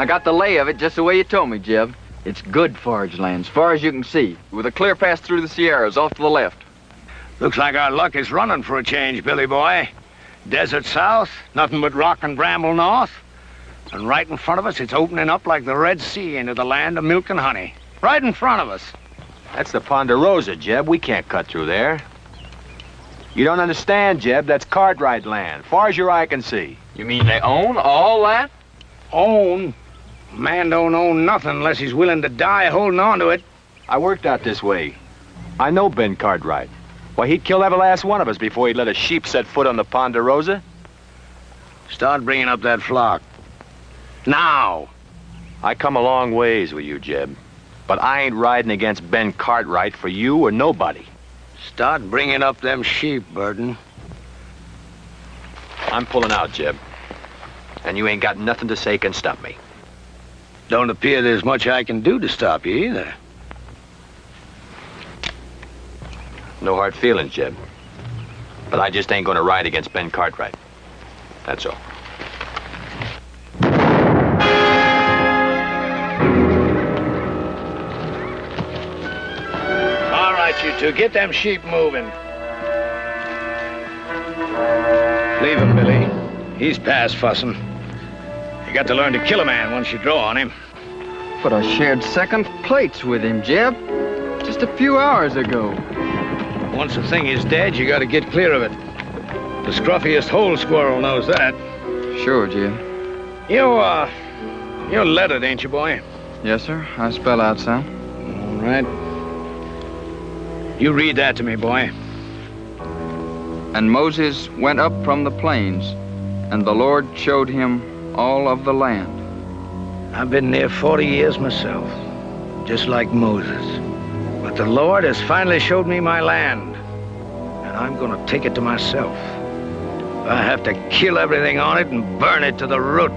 I got the lay of it just the way you told me, Jeb. It's good forage land, as far as you can see, with a clear pass through the Sierras off to the left. Looks like our luck is running for a change, Billy boy. Desert south, nothing but rock and bramble north. And right in front of us, it's opening up like the Red Sea into the land of milk and honey. Right in front of us. That's the Ponderosa, Jeb. We can't cut through there. You don't understand, Jeb. That's Cartwright land, far as your eye can see. You mean they own all that? Own? A man don't own nothing unless he's willing to die holding on to it. I worked out this way. I know Ben Cartwright. Why, he'd kill every last one of us before he'd let a sheep set foot on the Ponderosa. Start bringing up that flock. Now! I come a long ways with you, Jeb. But I ain't riding against Ben Cartwright for you or nobody. Start bringing up them sheep, Burton. I'm pulling out, Jeb. And you ain't got nothing to say can stop me. Don't appear there's much I can do to stop you either. No hard feelings, Jeb. But I just ain't gonna ride against Ben Cartwright. That's all. All right, you two, get them sheep moving. Leave him, Billy. He's past fussing. You got to learn to kill a man once you draw on him. But I shared second plates with him, Jeb. Just a few hours ago. Once a thing is dead, you got to get clear of it. The scruffiest hole squirrel knows that. Sure, Jeb. You're lettered, ain't you, boy? Yes, sir. I spell out some. All right. You read that to me, boy. And Moses went up from the plains, and the Lord showed him all of the land. I've been there 40 years myself, just like Moses. But the Lord has finally showed me my land, and I'm gonna take it to myself. I have to kill everything on it and burn it to the root.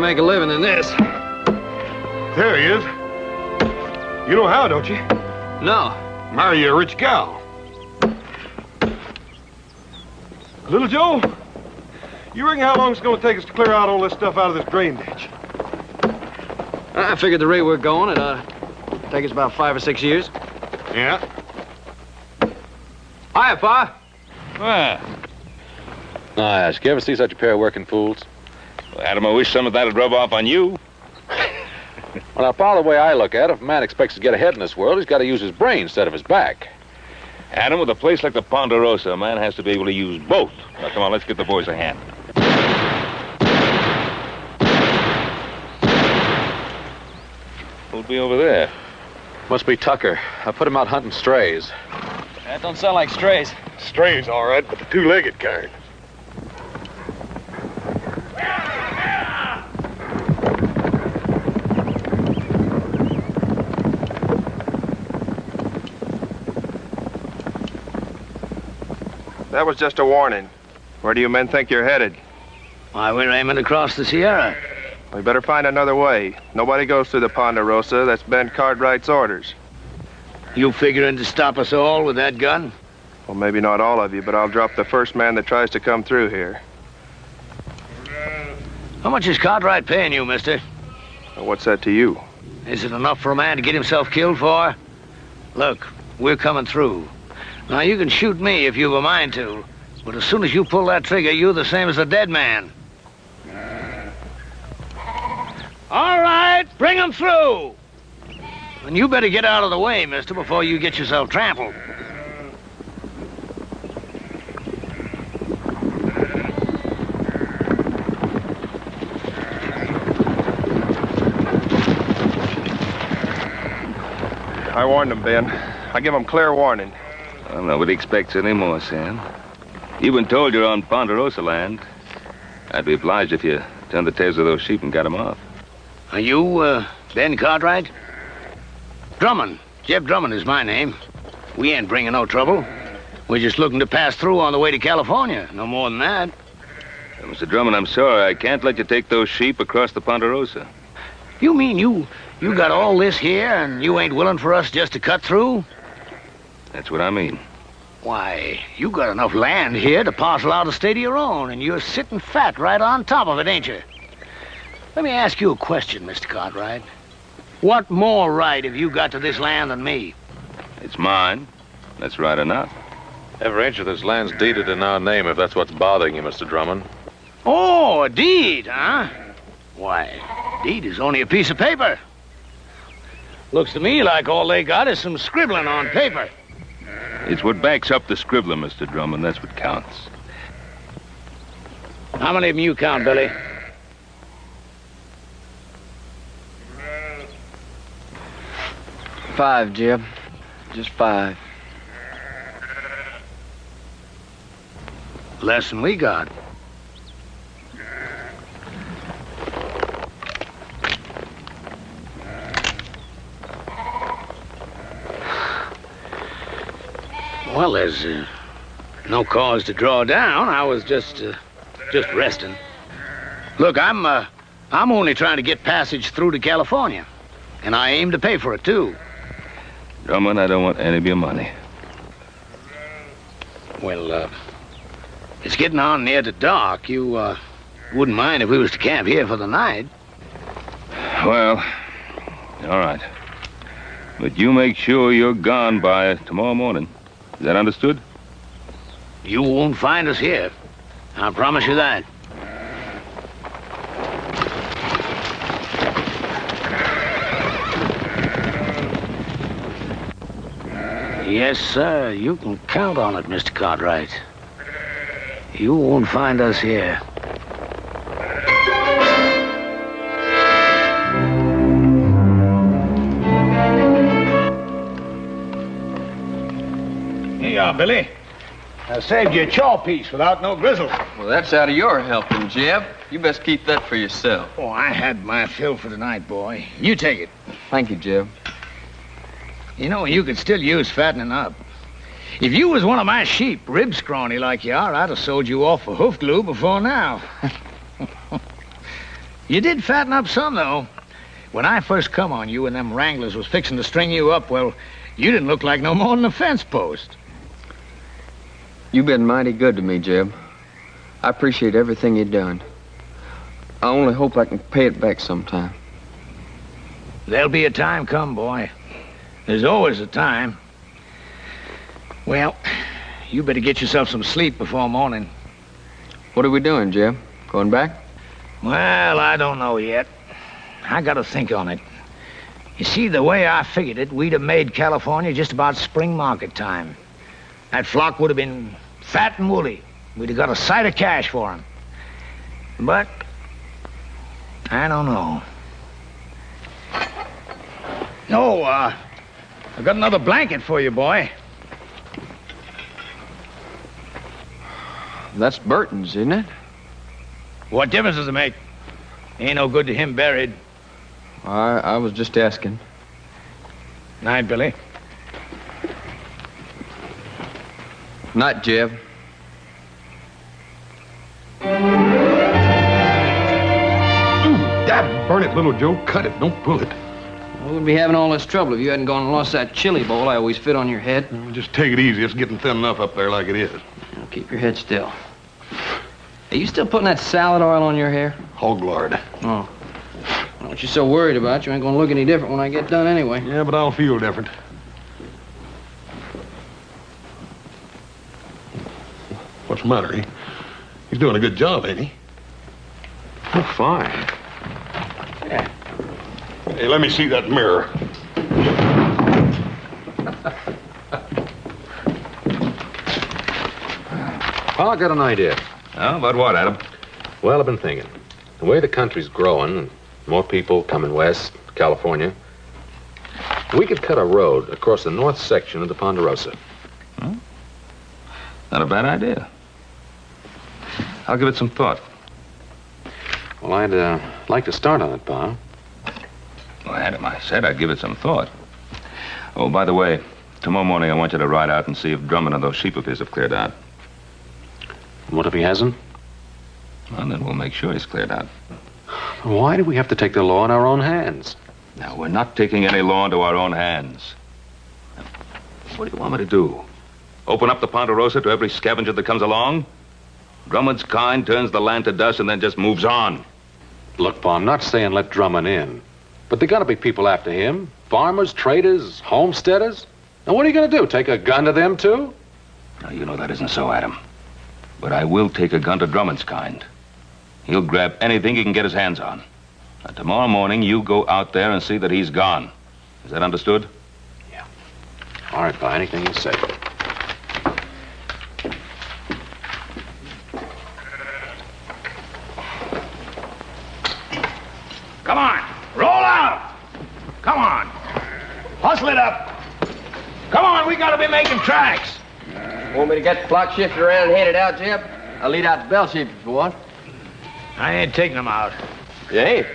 Make a living in this. There he is. You know how, don't you? No. Marry a rich gal. Little Joe, you reckon how long it's going to take us to clear out all this stuff out of this drain ditch? I figured the rate we're going, it'll take us about 5 or 6 years. Yeah. Hiya, Pa. Well, I ask, you ever see such a pair of working fools? Well, Adam, I wish some of that'd rub off on you. Well, now, Pa, the way I look at it, if a man expects to get ahead in this world, he's got to use his brain instead of his back. Adam, with a place like the Ponderosa, a man has to be able to use both. Now, come on, let's get the boys a hand. Who'll be over there? Must be Tucker. I put him out hunting strays. That don't sound like strays. Strays, all right, but the two-legged kind. That was just a warning. Where do you men think you're headed? Why, we're aiming across the Sierra. We better find another way. Nobody goes through the Ponderosa. That's Ben Cartwright's orders. You figuring to stop us all with that gun? Well, maybe not all of you, but I'll drop the first man that tries to come through here. How much is Cartwright paying you, mister? Well, what's that to you? Is it enough for a man to get himself killed for? Look, we're coming through. Now, you can shoot me if you've a mind to, but as soon as you pull that trigger, you're the same as a dead man. All right, bring him through. And you better get out of the way, mister, before you get yourself trampled. I warned them, Ben. I give them clear warning. Well, nobody expects any more, Sam. You've been told you're on Ponderosa land. I'd be obliged if you turned the tails of those sheep and got them off. Are you, Ben Cartwright? Drummond. Jeb Drummond is my name. We ain't bringing no trouble. We're just looking to pass through on the way to California. No more than that. Mr. Drummond, I'm sorry. I can't let you take those sheep across the Ponderosa. You mean you got all this here and you ain't willing for us just to cut through? That's what I mean. Why, you got enough land here to parcel out a state of your own, and you're sitting fat right on top of it, ain't you? Let me ask you a question, Mr. Cartwright. What more right have you got to this land than me? It's mine. That's right enough. Every inch of this land's deeded in our name, if that's what's bothering you, Mr. Drummond. Oh, a deed, huh? Why, a deed is only a piece of paper. Looks to me like all they got is some scribbling on paper. It's what backs up the scribbler, Mr. Drummond. That's what counts. How many of them you count, Billy? Five, Jeb. Just 5. Less than we got. Well, there's no cause to draw down. I was just resting. Look, I'm only trying to get passage through to California, and I aim to pay for it too. Drummond, I don't want any of your money. Well, it's getting on near to dark. You wouldn't mind if we was to camp here for the night? Well, all right. But you make sure you're gone by tomorrow morning. Is that understood? You won't find us here. I promise you that. Yes, sir. You can count on it, Mr. Cartwright. You won't find us here. Here you are, Billy. I saved you a chaw piece without no grizzle. Well, that's out of your helping, Jeb. You best keep that for yourself. Oh, I had my fill for tonight, boy. You take it. Thank you, Jeb. You know, you could still use fattening up. If you was one of my sheep, rib scrawny like you are, I'd have sold you off for hoof glue before now. You did fatten up some, though. When I first come on you and them wranglers was fixing to string you up, well, you didn't look like no more than a fence post. You've been mighty good to me, Jeb. I appreciate everything you've done. I only hope I can pay it back sometime. There'll be a time come, boy. There's always a time. Well, you better get yourself some sleep before morning. What are we doing, Jeb? Going back? Well, I don't know yet. I gotta think on it. You see, the way I figured it, we'd have made California just about spring market time. That flock would have been fat and woolly. We'd have got a sight of cash for 'em. But I don't know. No, I've got another blanket for you, boy. That's Burton's, isn't it? What difference does it make? Ain't no good to him buried. I was just asking. Night, Billy. Night, Jeb. Dad, burn it, little Joe. Cut it. Don't pull it. We wouldn't be having all this trouble if you hadn't gone and lost that chili bowl I always fit on your head. Just take it easy. It's getting thin enough up there like it is. Now, keep your head still. Are you still putting that salad oil on your hair? Hog lard. Oh. Well, what you so worried about? You ain't gonna look any different when I get done anyway. Yeah, but I'll feel different. What's the matter? He's doing a good job, ain't he? Oh, fine. Hey, let me see that mirror. Well, I got an idea. Oh, about what, Adam? Well, I've been thinking. The way the country's growing, and more people coming west, California, we could cut a road across the north section of the Ponderosa. Not a bad idea. I'll give it some thought. Well, I'd like to start on it, Pa. Well, Adam, I said I'd give it some thought. Oh, by the way, tomorrow morning I want you to ride out and see if Drummond and those sheep of his have cleared out. What if he hasn't? Well, then we'll make sure he's cleared out. Why do we have to take the law in our own hands? Now, we're not taking any law into our own hands. Now, what do you want me to do? Open up the Ponderosa to every scavenger that comes along? Drummond's kind turns the land to dust and then just moves on. Look, Pa, I'm not saying let Drummond in. But there gotta be people after him. Farmers, traders, homesteaders. Now, what are you gonna do? Take a gun to them, too? Now, you know that isn't so, Adam. But I will take a gun to Drummond's kind. He'll grab anything he can get his hands on. Now, tomorrow morning, you go out there and see that he's gone. Is that understood? Yeah. All right, Pa, anything you say. Come on, roll out. Come on, hustle it up. Come on, we gotta be making tracks. Want me to get the flock shifted around and hand it out, Jeb? I'll lead out the bell sheep if you want. I ain't taking them out. You ain't?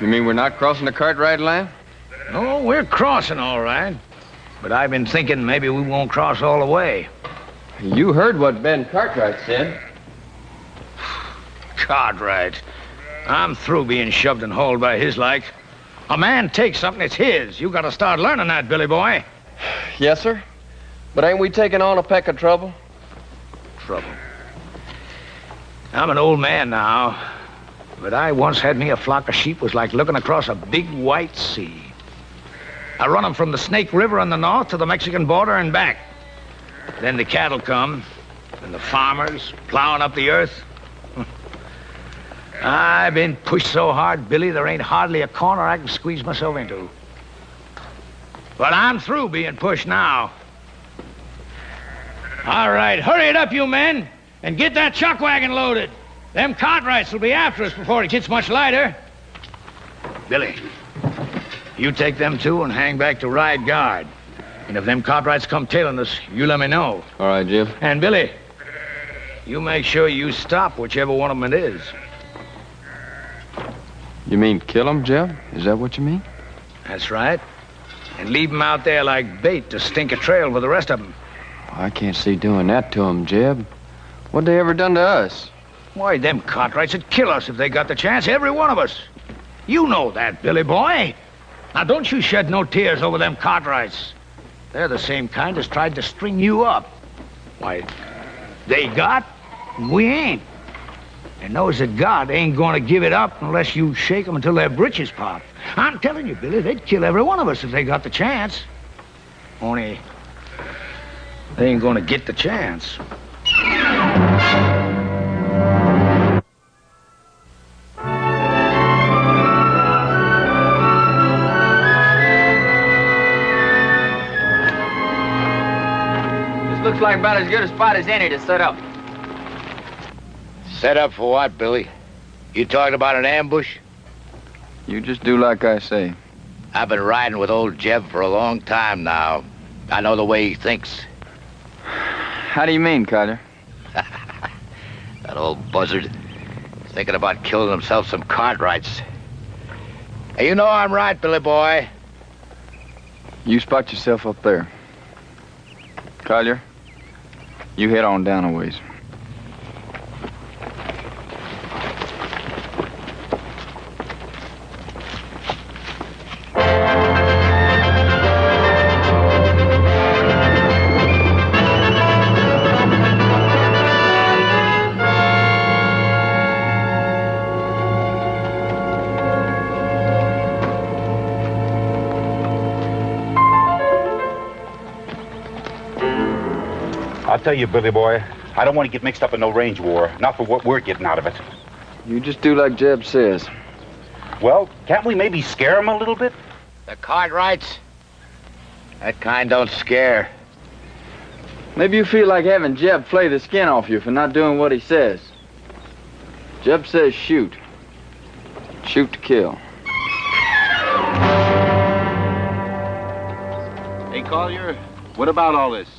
You mean we're not crossing the Cartwright line? No, we're crossing all right. But I've been thinking maybe we won't cross all the way. You heard what Ben Cartwright said. Cartwright. I'm through being shoved and hauled by his like. A man takes something, it's his. You gotta start learning that, Billy boy. Yes, sir. But ain't we taking on a peck of trouble? Trouble. I'm an old man now, but I once had me a flock of sheep was like looking across a big white sea. I run them from the Snake River in the north to the Mexican border and back. Then the cattle come, and the farmers plowing up the earth. I've been pushed so hard, Billy, there ain't hardly a corner I can squeeze myself into. But I'm through being pushed now. All right, hurry it up, you men, and get that chuck wagon loaded. Them Cartwrights will be after us before it gets much lighter. Billy, you take them two and hang back to ride guard. And if them Cartwrights come tailing us, you let me know. All right, Jim. And Billy, you make sure you stop whichever one of them it is. You mean kill him, Jeb? Is that what you mean? That's right. And leave them out there like bait to stink a trail for the rest of them. I can't see doing that to him, Jeb. What they ever done to us? Why, them Cartwrights would kill us if they got the chance, every one of us. You know that, Billy boy. Now, don't you shed no tears over them Cartwrights. They're the same kind that's tried to string you up. Why, they got, and we ain't. And knows that God ain't gonna give it up unless you shake them until their britches pop. I'm telling you, Billy, they'd kill every one of us if they got the chance. Only, they ain't gonna get the chance. This looks like about as good a spot as any to set up. Set up for what, Billy? You talking about an ambush? You just do like I say. I've been riding with old Jeb for a long time now. I know the way he thinks. How do you mean, Carter? That old buzzard. He's thinking about killing himself some Cartwrights. Hey, you know I'm right, Billy boy. You spot yourself up there. Collier, you head on down a ways. I'll tell you, Billy boy, I don't want to get mixed up in no range war. Not for what we're getting out of it. You just do like Jeb says. Well, can't we maybe scare him a little bit? The Cartwrights? That kind don't scare. Maybe you feel like having Jeb flay the skin off you for not doing what he says. Jeb says shoot. Shoot to kill. Hey, Collier, what about all this?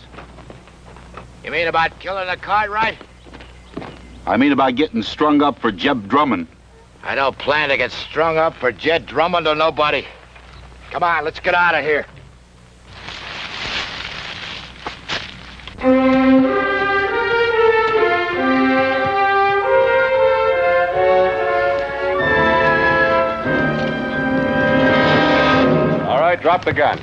You mean about killing the Cartwright? I mean about getting strung up for Jeb Drummond. I don't plan to get strung up for Jeb Drummond or nobody. Come on, let's get out of here. All right, drop the gun.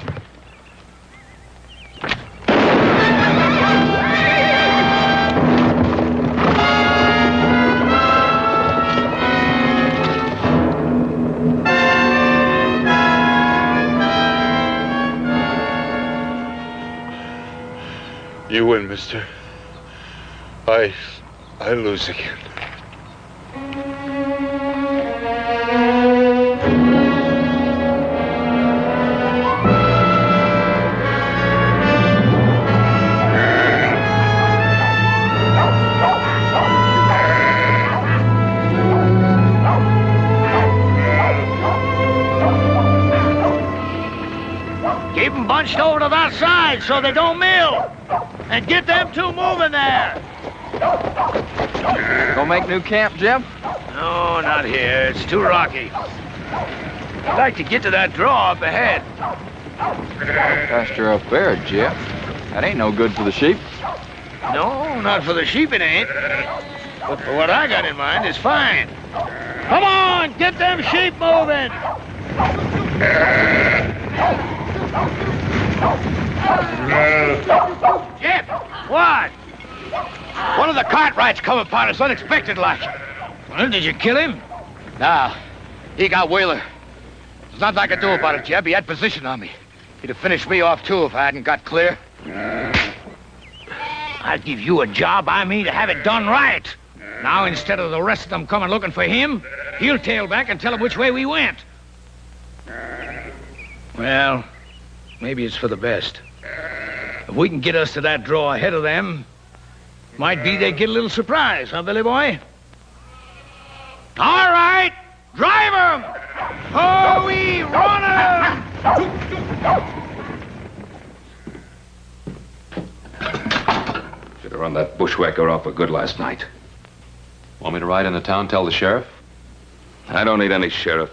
You win, mister. I lose again. Keep them bunched over to that side so they don't mill. And get them two moving there. Gonna make new camp, Jeb? No, not here. It's too rocky. I'd like to get to that draw up ahead. Pasture up there, Jeb. That ain't no good for the sheep. No, not for the sheep it ain't. But for what I got in mind, it's fine. Come on, get them sheep moving. Jeb! What? One of the Cartwrights come upon us unexpected like. Well, did you kill him? Nah, he got Wheeler. There's nothing I could do about it, Jeb. He had position on me. He'd have finished me off, too, if I hadn't got clear. I'll give you a job, I mean, to have it done right. Now, instead of the rest of them coming looking for him, he'll tail back and tell them which way we went. Well, maybe it's for the best. If we can get us to that draw ahead of them, might be they get a little surprise, huh, Billy Boy? All right, drive 'em! Oh, we run 'em! Should have run that bushwhacker off for good last night. Want me to ride into town, tell the sheriff? I don't need any sheriff.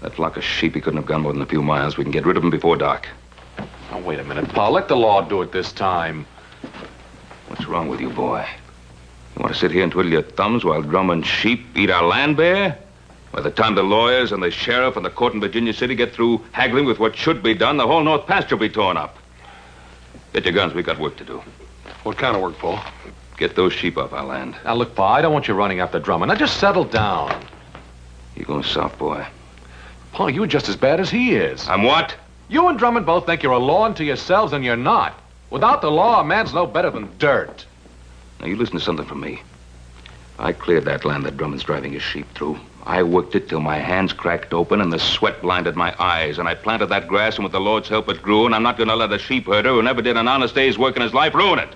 That flock of sheep, he couldn't have gone more than a few miles. We can get rid of him before dark. Now, wait a minute, Pa. Let the law do it this time. What's wrong with you, boy? You want to sit here and twiddle your thumbs while Drummond's sheep eat our land bare? By the time the lawyers and the sheriff and the court in Virginia City get through haggling with what should be done, the whole North Pasture will be torn up. Get your guns. We got work to do. What kind of work, Pa? Get those sheep off our land. Now, look, Pa, I don't want you running after Drummond. Now, just settle down. You're going soft, boy. Pa, you're just as bad as he is. I'm what? You and Drummond both think you're a law unto yourselves, and you're not. Without the law, a man's no better than dirt. Now, you listen to something from me. I cleared that land that Drummond's driving his sheep through. I worked it till my hands cracked open and the sweat blinded my eyes. And I planted that grass, and with the Lord's help it grew, and I'm not going to let a sheep herder who never did an honest day's work in his life ruin it.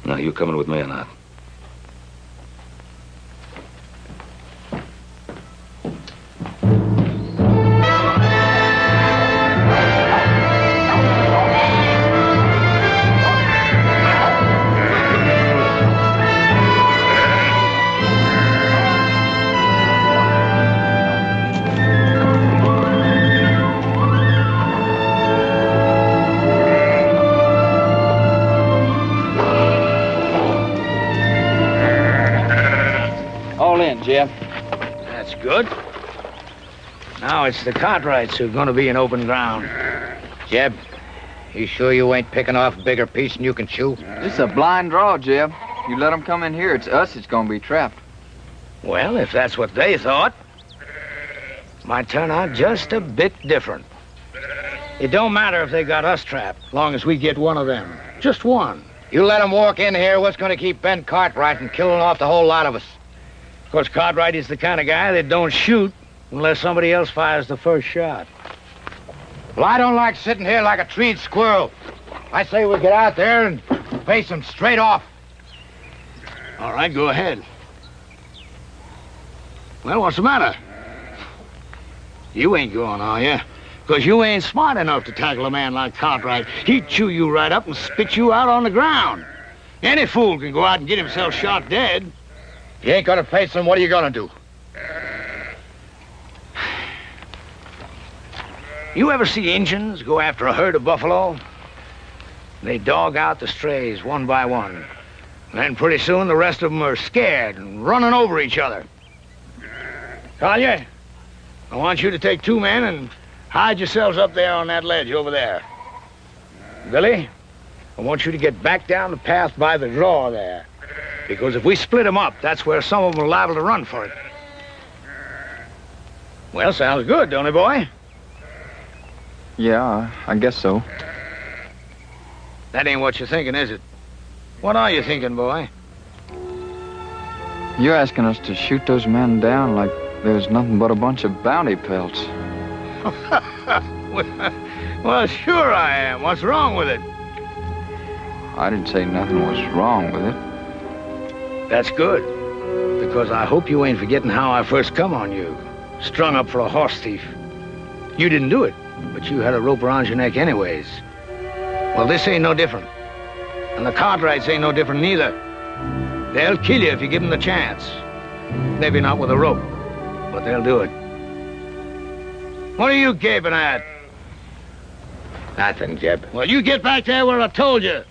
Now, you coming with me or not? Jeb. That's good. Now it's the Cartwrights who are going to be in open ground. Jeb, you sure you ain't picking off a bigger piece than you can chew? This is a blind draw, Jeb. You let them come in here, it's us that's going to be trapped. Well, if that's what they thought, might turn out just a bit different. It don't matter if they got us trapped, long as we get one of them. Just one. You let them walk in here, what's going to keep Ben Cartwright from killing off the whole lot of us? Of course, Cartwright is the kind of guy that don't shoot unless somebody else fires the first shot. Well, I don't like sitting here like a treed squirrel. I say we get out there and face them straight off. All right, go ahead. Well, what's the matter? You ain't going, are you? Because you ain't smart enough to tackle a man like Cartwright. He'd chew you right up and spit you out on the ground. Any fool can go out and get himself shot dead. You ain't gonna face him, what are you gonna do? You ever see Injuns go after a herd of buffalo? They dog out the strays one by one. Then pretty soon the rest of them are scared and running over each other. Collier, I want you to take 2 men and hide yourselves up there on that ledge over there. Billy, I want you to get back down the path by the draw there. Because if we split them up, that's where some of them are liable to run for it. Well, sounds good, don't it, boy? Yeah, I guess so. That ain't what you're thinking, is it? What are you thinking, boy? You're asking us to shoot those men down like there's nothing but a bunch of bounty pelts. Well, sure I am. What's wrong with it? I didn't say nothing was wrong with it. That's good. Because I hope you ain't forgetting how I first come on you. Strung up for a horse thief. You didn't do it, but you had a rope around your neck anyways. Well, this ain't no different. And the Cartwrights ain't no different neither. They'll kill you if you give them the chance. Maybe not with a rope, but they'll do it. What are you gaping at? Nothing, Jeb. Well, you get back there where I told you.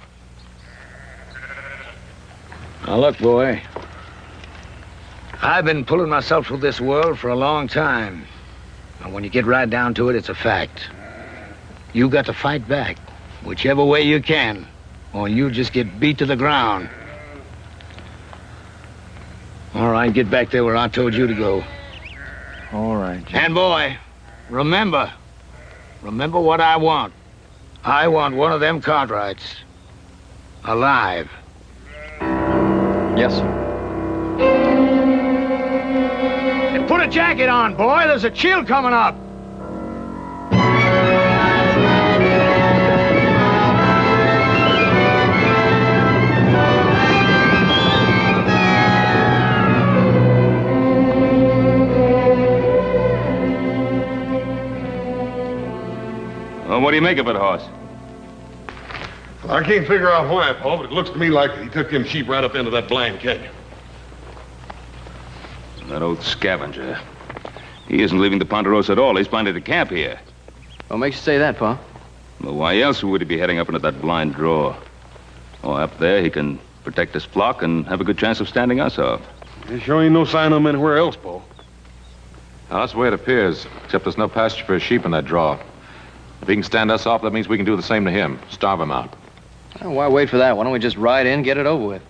Now, look, boy. I've been pulling myself through this world for a long time. And when you get right down to it, it's a fact. You got to fight back, whichever way you can, or you just get beat to the ground. All right, get back there where I told you to go. All right, Jeb. And, boy, remember what I want. I want one of them Cartwrights alive. Yes, sir. And put a jacket on, boy. There's a chill coming up. Well, what do you make of it, Hoss? I can't figure out why, Paul, but it looks to me like he took them sheep right up into that blind canyon. That old scavenger. He isn't leaving the Ponderosa at all. He's planted a camp here. What makes you say that, Pa? Well, why else would he be heading up into that blind draw? Oh, up there he can protect his flock and have a good chance of standing us off. There sure ain't no sign of him anywhere else, Paul. Now, that's the way it appears, except there's no pasture for his sheep in that draw. If he can stand us off, that means we can do the same to him. Starve him out. Well, why wait for that? Why don't we just ride in, get it over with?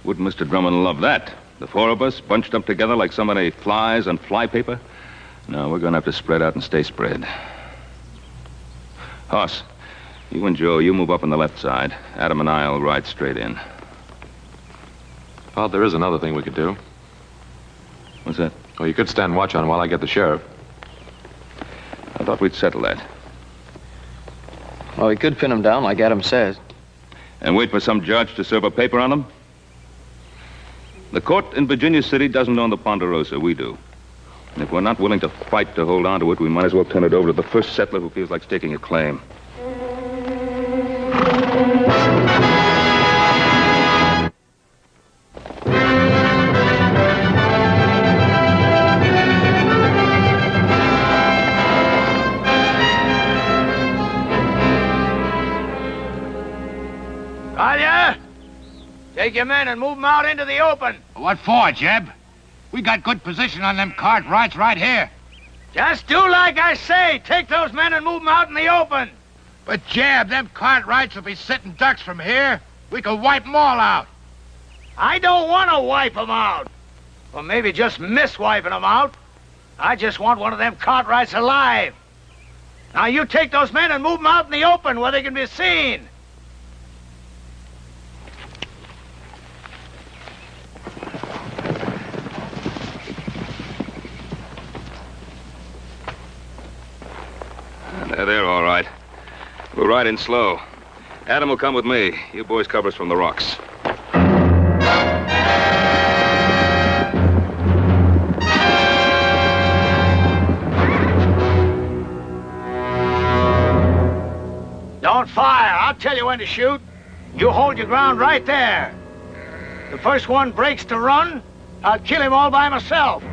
Wouldn't Mr. Drummond love that? The 4 of us bunched up together like so many flies on flypaper? No, we're going to have to spread out and stay spread. Hoss, you and Joe, you move up on the left side. Adam and I'll ride straight in. Well, there is another thing we could do. What's that? Well, you could stand watch on while I get the sheriff. I thought we'd settle that. Well, we could pin him down like Adam says. And wait for some judge to serve a paper on him? The court in Virginia City doesn't own the Ponderosa. We do. And if we're not willing to fight to hold on to it, we might as well turn it over to the first settler who feels like staking a claim. Collier, take your men and move them out into the open. What for, Jeb? We got good position on them Cartwrights right here. Just do like I say. Take those men and move them out in the open. But, Jeb, them Cartwrights will be sitting ducks from here. We could wipe them all out. I don't want to wipe them out. Or maybe just miss wiping them out. I just want one of them Cartwrights alive. Now, you take those men and move them out in the open where they can be seen. There they're all right. We're riding slow. Adam will come with me. You boys cover us from the rocks. Don't fire. I'll tell you when to shoot. You hold your ground right there. The first one breaks to run, I'll kill him all by myself.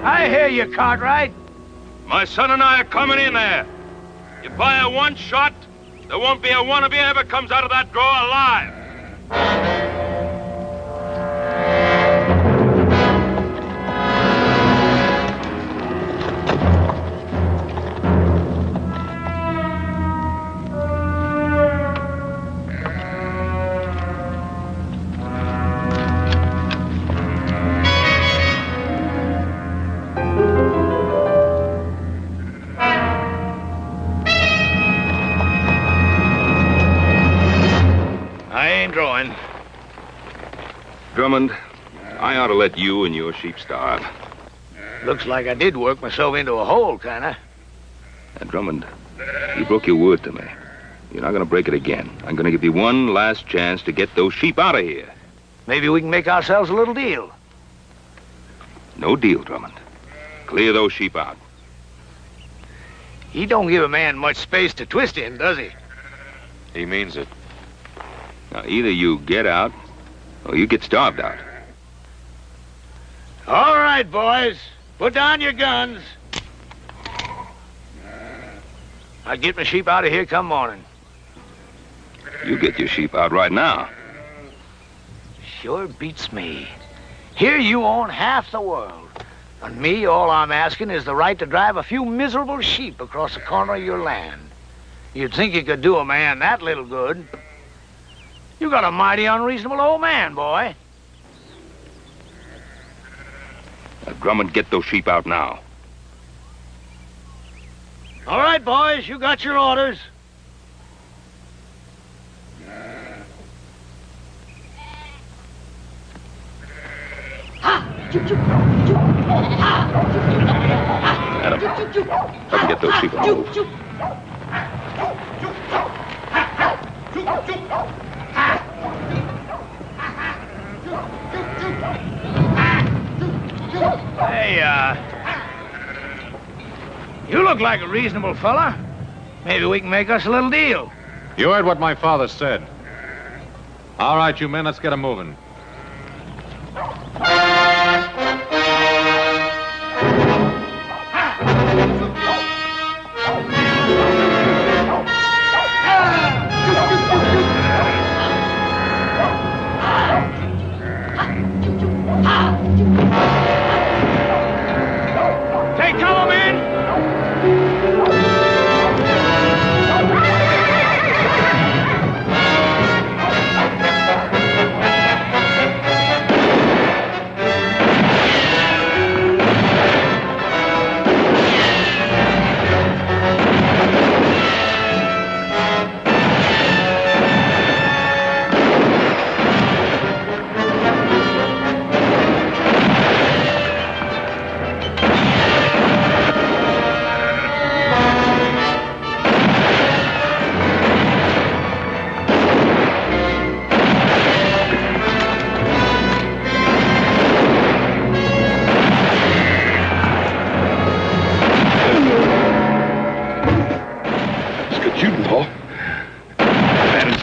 I hear you, Cartwright. My son and I are coming in there. You fire one shot, there won't be a one of you ever comes out of that draw alive. Drummond, I ought to let you and your sheep starve. Looks like I did work myself into a hole, kinda. And Drummond, you broke your word to me. You're not going to break it again. I'm going to give you one last chance to get those sheep out of here. Maybe we can make ourselves a little deal. No deal, Drummond. Clear those sheep out. He don't give a man much space to twist in, does he? He means it. Now, either you get out, or you get starved out. All right, boys. Put down your guns. I'll get my sheep out of here come morning. You get your sheep out right now. Sure beats me. Here you own half the world. And me, all I'm asking is the right to drive a few miserable sheep across the corner of your land. You'd think you could do a man that little good. You got a mighty unreasonable old man, boy. Now, Drummond, get those sheep out now. All right, boys, you got your orders. Adam, help me get those sheep on the move. Hey, you look like a reasonable fella. Maybe we can make us a little deal. You heard what my father said. All right, you men, let's get 'em moving. Take cover, men!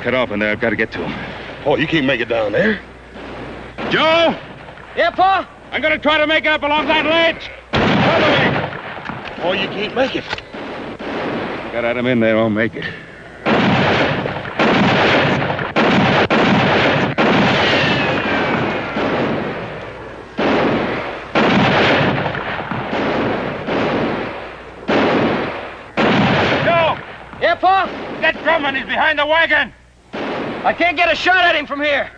Cut off in there. I've got to get to him. Oh, you can't make it down there. Joe! Yeah, Pa? I'm going to try to make it up along that ledge. Follow me. Oh, you can't make it. Got Adam in there. I'll make it. Joe! Yeah, Pa? That Drummond is behind the wagon. I can't get a shot at him from here.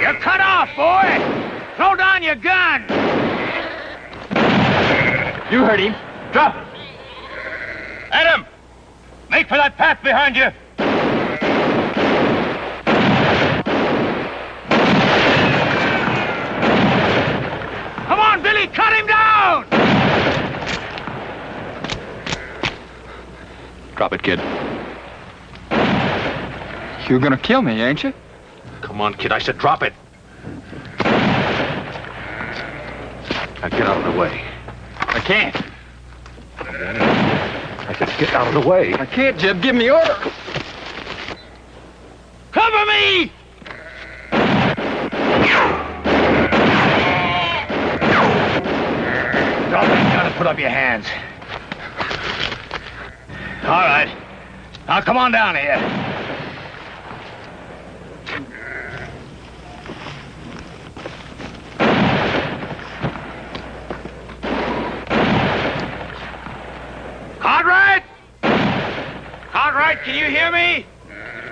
You're cut off, boy. Throw down your gun! You heard him. Drop it. Adam! Make for that path behind you! Come on, Billy, cut him down! Drop it, kid. You're gonna kill me, ain't you? Come on, kid. I said drop it. Now get out of the way. I can't. I said get out of the way. I can't, Jeb. Give me order. Cover me! Drop that gun and put up your hands. All right. Now come on down here. Cartwright! Cartwright, can you hear me?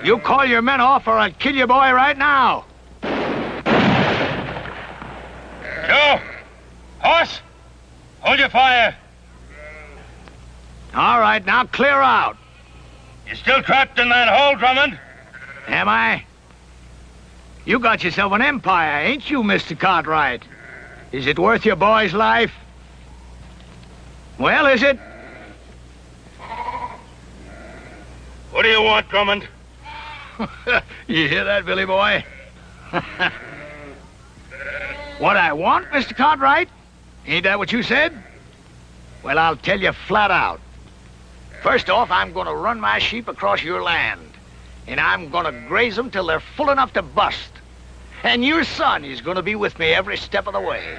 You call your men off or I'll kill your boy right now. Joe! Horse! Hold your fire! All right, now clear out. You're still trapped in that hole, Drummond? Am I? You got yourself an empire, ain't you, Mr. Cartwright? Is it worth your boy's life? Well, is it? What do you want, Drummond? You hear that, Billy boy? What I want, Mr. Cartwright? Ain't that what you said? Well, I'll tell you flat out. First off, I'm going to run my sheep across your land. And I'm going to graze them till they're full enough to bust. And your son is going to be with me every step of the way.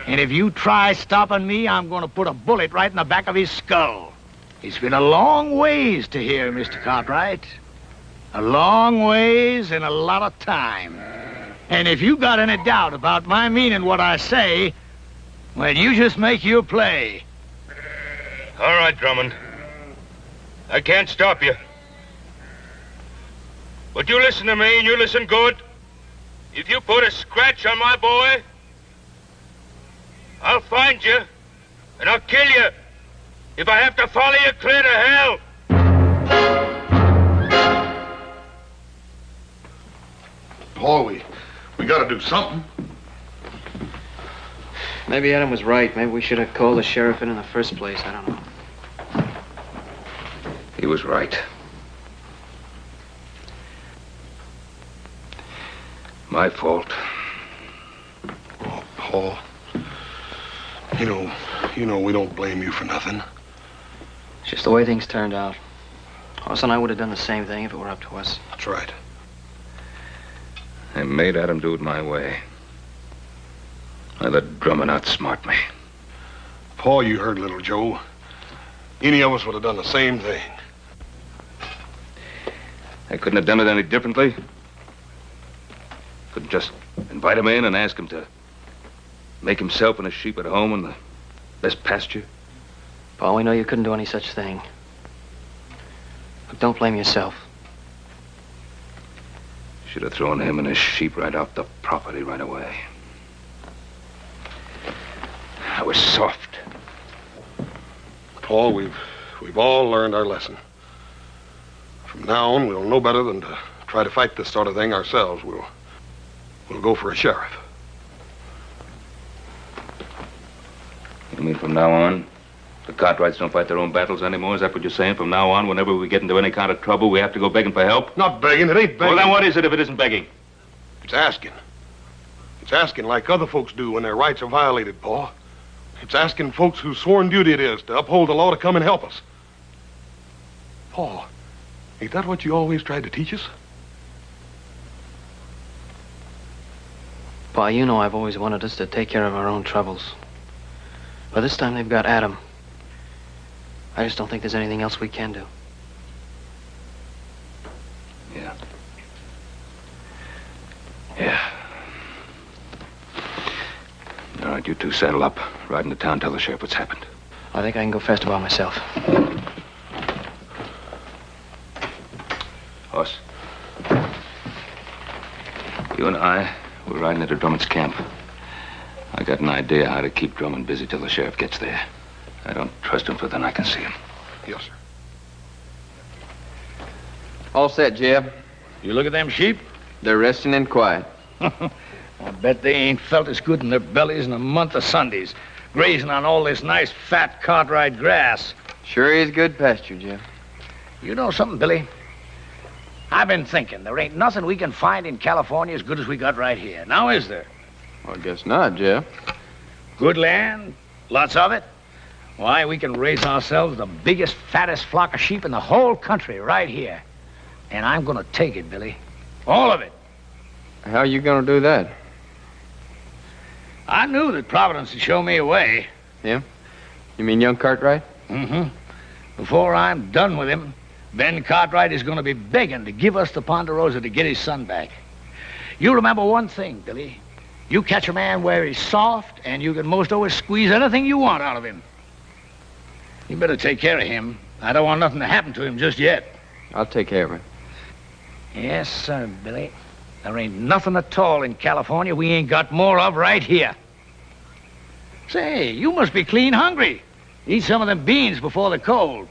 And if you try stopping me, I'm going to put a bullet right in the back of his skull. It's been a long ways to here, Mr. Cartwright. A long ways and a lot of time. And if you got any doubt about my meaning what I say, well, you just make your play. All right, Drummond. I can't stop you. But you listen to me, and you listen good. If you put a scratch on my boy, I'll find you, and I'll kill you. If I have to follow you clear to hell. Paul, we gotta do something. Maybe Adam was right. Maybe we should have called the sheriff in the first place. I don't know. He was right. My fault. Oh, Paul. You know we don't blame you for nothing. It's just the way things turned out. Hoss and I would have done the same thing if it were up to us. That's right. I made Adam do it my way. I let Drummond outsmart me. Paul, you heard little Joe. Any of us would have done the same thing. I couldn't have done it any differently. Couldn't just invite him in and ask him to make himself and his sheep at home in the best pasture. Paul, we know you couldn't do any such thing. But don't blame yourself. Should have thrown him and his sheep right off the property right away. I was soft. Paul, we've all learned our lesson. From now on, we'll know better than to try to fight this sort of thing ourselves. We'll go for a sheriff. You mean from now on, the Cartwrights don't fight their own battles anymore? Is that what you're saying? From now on, whenever we get into any kind of trouble, we have to go begging for help? Not begging. It ain't begging. Well, then what is it if it isn't begging? It's asking. It's asking like other folks do when their rights are violated, Paul. It's asking folks whose sworn duty it is to uphold the law to come and help us. Paul, ain't that what you always tried to teach us? Pa, you know I've always wanted us to take care of our own troubles. But this time they've got Adam. I just don't think there's anything else we can do. Yeah. Yeah. All right, you two saddle up. Ride into town, tell the sheriff what's happened. I think I can go faster by myself. Hoss. You and I, we're riding into Drummond's camp. I got an idea how to keep Drummond busy till the sheriff gets there. I don't trust him further than I can see him. Yes, sir. All set, Jeb. You look at them sheep? They're resting and quiet. I bet they ain't felt as good in their bellies in a month of Sundays, grazing on all this nice, fat Cartwright grass. Sure is good pasture, Jeb. You know something, Billy? I've been thinking, there ain't nothing we can find in California as good as we got right here. Now, is there? Well, I guess not, Jeb. Good land, lots of it. Why, we can raise ourselves the biggest, fattest flock of sheep in the whole country right here. And I'm gonna take it, Billy. All of it. How are you gonna do that? I knew that Providence would show me a way. Yeah? You mean young Cartwright? Mm-hmm. Before I'm done with him, Ben Cartwright is gonna be begging to give us the Ponderosa to get his son back. You remember one thing, Billy. You catch a man where he's soft, and you can most always squeeze anything you want out of him. You better take care of him. I don't want nothing to happen to him just yet. I'll take care of it. Yes, sir, Billy. There ain't nothing at all in California we ain't got more of right here. Say, you must be clean hungry. Eat some of them beans before the cold.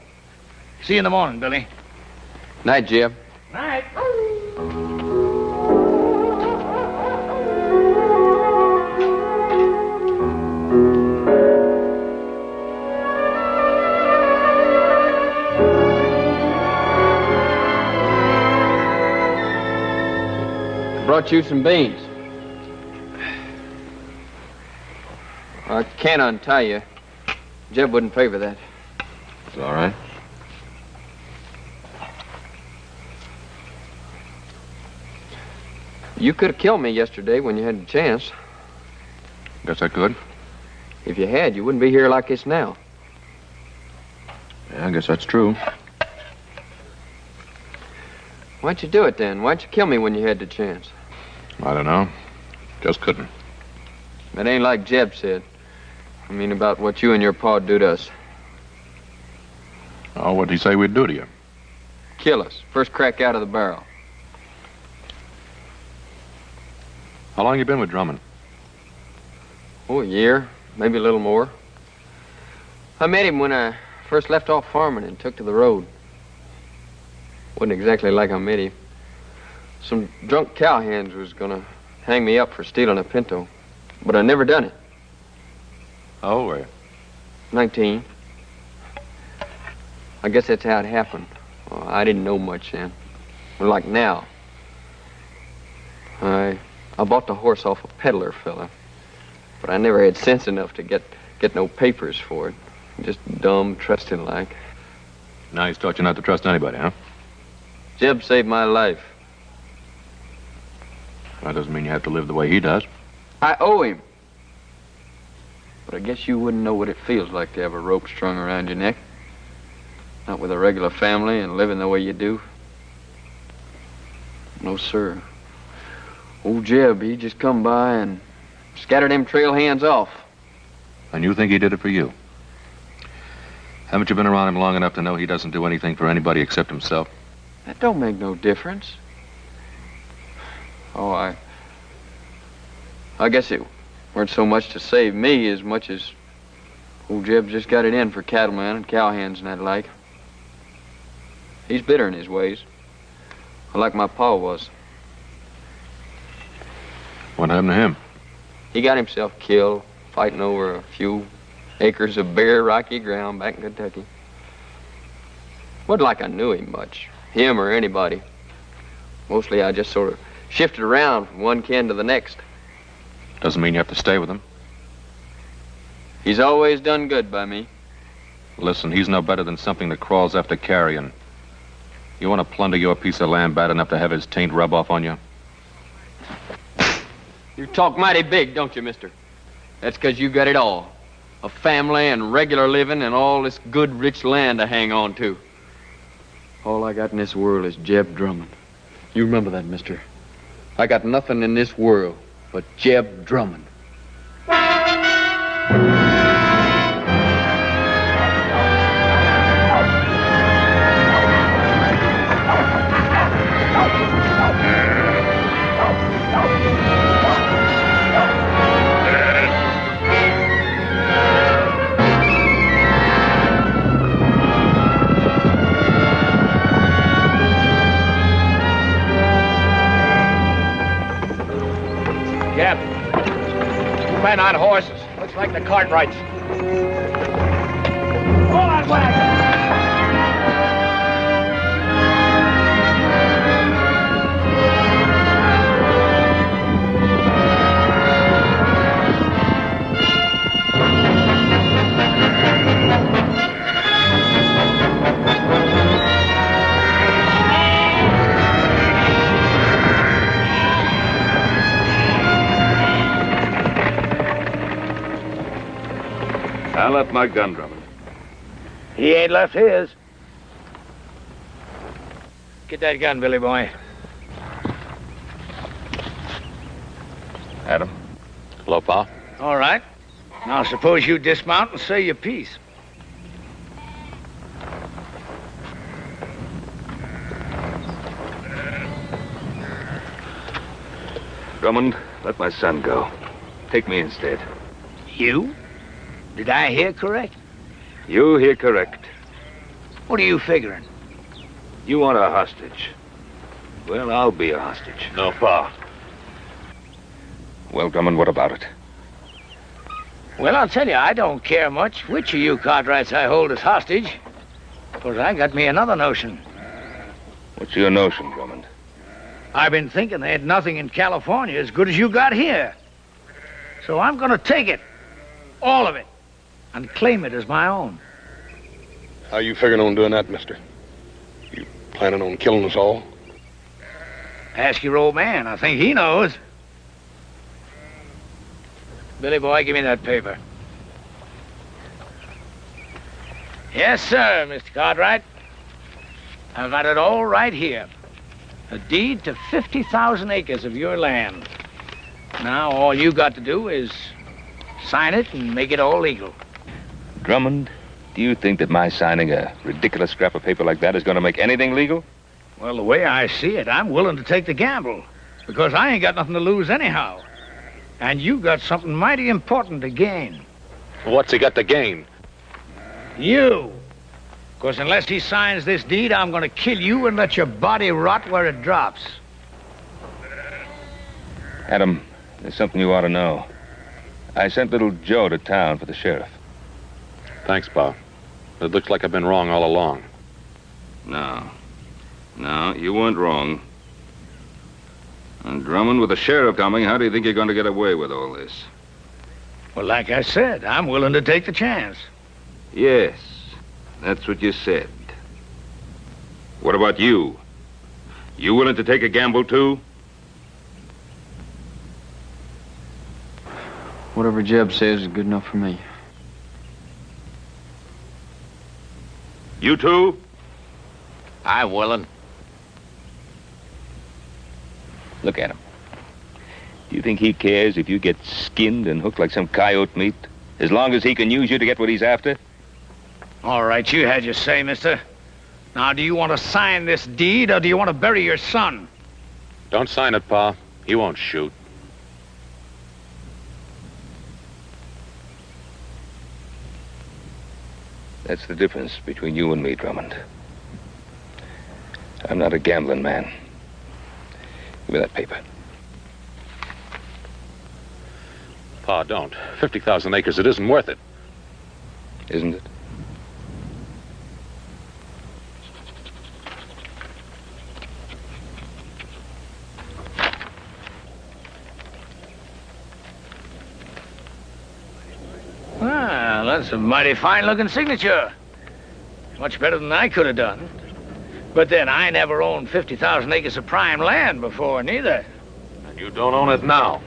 See you in the morning, Billy. Night, Jeb. Night. Brought you some beans. I can't untie you. Jeb wouldn't favor that. It's all right. You could have killed me yesterday when you had the chance. Guess I could. If you had, you wouldn't be here like this now. Yeah, I guess that's true. Why'd you do it then? Why'd you kill me when you had the chance? I don't know. Just couldn't. That ain't like Jeb said. I mean about what you and your pa do to us. Oh, what'd he say we'd do to you? Kill us. First crack out of the barrel. How long you been with Drummond? Oh, a year. Maybe a little more. I met him when I first left off farming and took to the road. Wasn't exactly like I met him. Some drunk cowhands was gonna hang me up for stealing a pinto, but I never done it. How old were you? 19. I guess that's how it happened. Well, I didn't know much then. Well, like now. I bought the horse off a peddler fella, but I never had sense enough to get no papers for it. Just dumb, trusting like. Now he's taught you not to trust anybody, huh? Jeb saved my life. That doesn't mean you have to live the way he does. I owe him. But I guess you wouldn't know what it feels like to have a rope strung around your neck. Not with a regular family and living the way you do. No, sir. Old Jeb, he just come by and scattered them trail hands off. And you think he did it for you? Haven't you been around him long enough to know he doesn't do anything for anybody except himself? That don't make no difference. Oh, I guess it weren't so much to save me as much as old Jeb just got it in for cattlemen and cowhands and that like. He's bitter in his ways, like my pa was. What happened to him? He got himself killed fighting over a few acres of bare, rocky ground back in Kentucky. Wasn't like I knew him much, him or anybody. Mostly I just sort of shifted around from one kin to the next. Doesn't mean you have to stay with him. He's always done good by me. Listen, he's no better than something that crawls after carrion. You want to plunder your piece of land bad enough to have his taint rub off on you? You talk mighty big, don't you, mister? That's 'cause you got it all. A family and regular living and all this good, rich land to hang on to. All I got in this world is Jeb Drummond. You remember that, mister. I got nothing in this world but Jeb Drummond. Men on horses. Looks like the Cartwrights. Pull that wagon! I left my gun, Drummond. He ain't left his. Get that gun, Billy boy. Adam. Hello, Pa. All right. Now suppose you dismount and say your piece. Drummond, let my son go. Take me instead. You? Did I hear correct? You hear correct. What are you figuring? You want a hostage. Well, I'll be a hostage. No, Pa. Well, Drummond, what about it? Well, I'll tell you, I don't care much which of you Cartwrights I hold as hostage. Because I got me another notion. What's your notion, Drummond? I've been thinking they had nothing in California as good as you got here. So I'm going to take it. All of it. And claim it as my own. How you figuring on doing that, mister? You planning on killing us all? Ask your old man. I think he knows. Billy boy, give me that paper. Yes, sir, Mr. Cartwright. I've got it all right here. A deed to 50,000 acres of your land. Now, all you got to do is sign it and make it all legal. Drummond, do you think that my signing a ridiculous scrap of paper like that is going to make anything legal? Well, the way I see it, I'm willing to take the gamble. Because I ain't got nothing to lose anyhow. And you got something mighty important to gain. What's he got to gain? You. Because unless he signs this deed, I'm going to kill you and let your body rot where it drops. Adam, there's something you ought to know. I sent little Joe to town for the sheriff. Thanks, Pa. It looks like I've been wrong all along. No, you weren't wrong. And Drummond, with the sheriff coming, how do you think you're going to get away with all this? Well, like I said, I'm willing to take the chance. Yes, that's what you said. What about you? You willing to take a gamble, too? Whatever Jeb says is good enough for me. You too? I'm willing. Look at him. Do you think he cares if you get skinned and hooked like some coyote meat, as long as he can use you to get what he's after? All right, you had your say, mister. Now, do you want to sign this deed, or do you want to bury your son? Don't sign it, Pa. He won't shoot. That's the difference between you and me, Drummond. I'm not a gambling man. Give me that paper. Pa, don't. 50,000 acres, it isn't worth it. Isn't it? Well, that's a mighty fine-looking signature. Much better than I could have done. But then, I never owned 50,000 acres of prime land before, neither. And you don't own it now.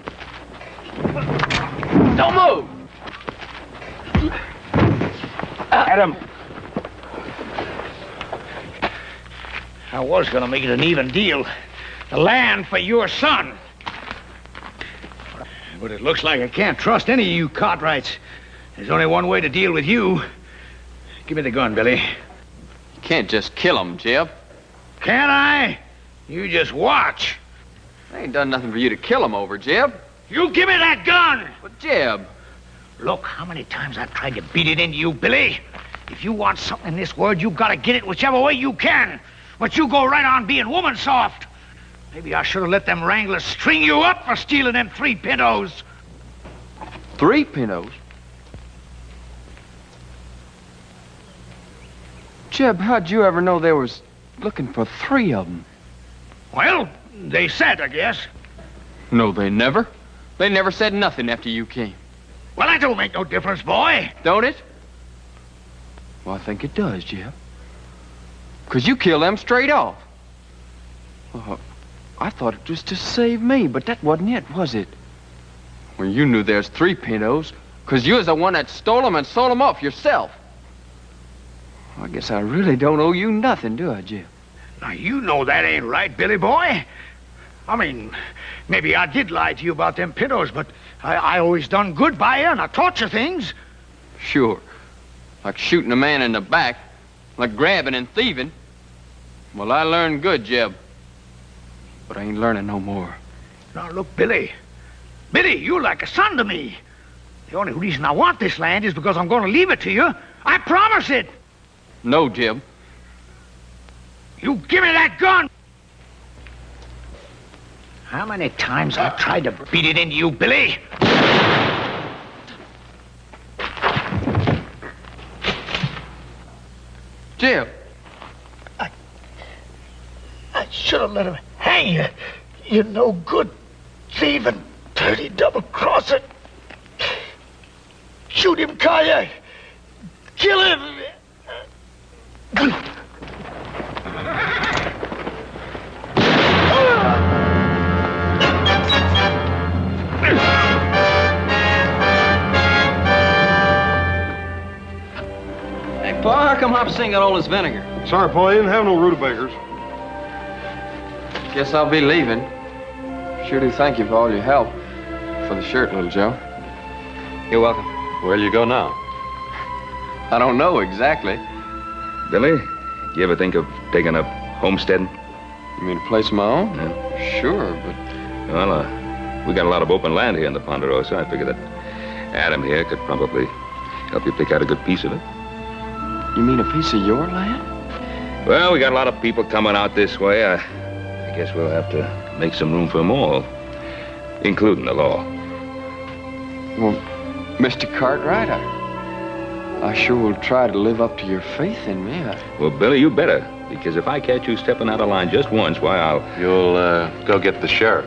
Don't move! Adam! I was gonna make it an even deal. The land for your son. But it looks like I can't trust any of you Cartwrights. There's only one way to deal with you. Give me the gun, Billy. You can't just kill him, Jeb. Can't I? You just watch. I ain't done nothing for you to kill him over, Jeb. You give me that gun! But, Jeb... Look, how many times I've tried to beat it into you, Billy. If you want something in this world, you've got to get it whichever way you can. But you go right on being woman soft. Maybe I should have let them wranglers string you up for stealing them 3 pintos. 3 pintos? Jeb, how'd you ever know they was looking for 3 of them? Well, they said, I guess. No, they never. They never said nothing after you came. Well, that don't make no difference, boy. Don't it? Well, I think it does, Jeb. 'Cause you killed them straight off. I thought it was to save me, but that wasn't it, was it? Well, you knew there's 3 pintos, 'cause you was the one that stole them and sold them off yourself. I guess I really don't owe you nothing, do I, Jeb? Now, you know that ain't right, Billy boy. I mean, maybe I did lie to you about them pintos, but I always done good by you, and I taught you things. Sure. Like shooting a man in the back, like grabbing and thieving. Well, I learned good, Jeb. But I ain't learning no more. Now, look, Billy. Billy, you're like a son to me. The only reason I want this land is because I'm going to leave it to you. I promise it. No, Jeb. You give me that gun! How many times I tried to beat it into you, Billy? Jeb. I should have let him hang you. You no good thieving, dirty double-crosser. Shoot him, Kaya. Kill him. Hey, Pa, how come Hopsing got all this vinegar? Sorry, Paul, you didn't have no rutabagas. Guess I'll be leaving. Sure do thank you for all your help. For the shirt, little Joe. You're welcome. Where'll you go now? I don't know exactly. Billy, you ever think of taking up homesteading? You mean a place of my own? Yeah. Sure, but... Well, we got a lot of open land here in the Ponderosa. I figure that Adam here could probably help you pick out a good piece of it. You mean a piece of your land? Well, we got a lot of people coming out this way. I guess we'll have to make some room for them all, including the law. Well, Mr. Cartwright, I sure will try to live up to your faith in me. Well, Billy, you better, because if I catch you stepping out of line just once, why, I'll... You'll, go get the sheriff.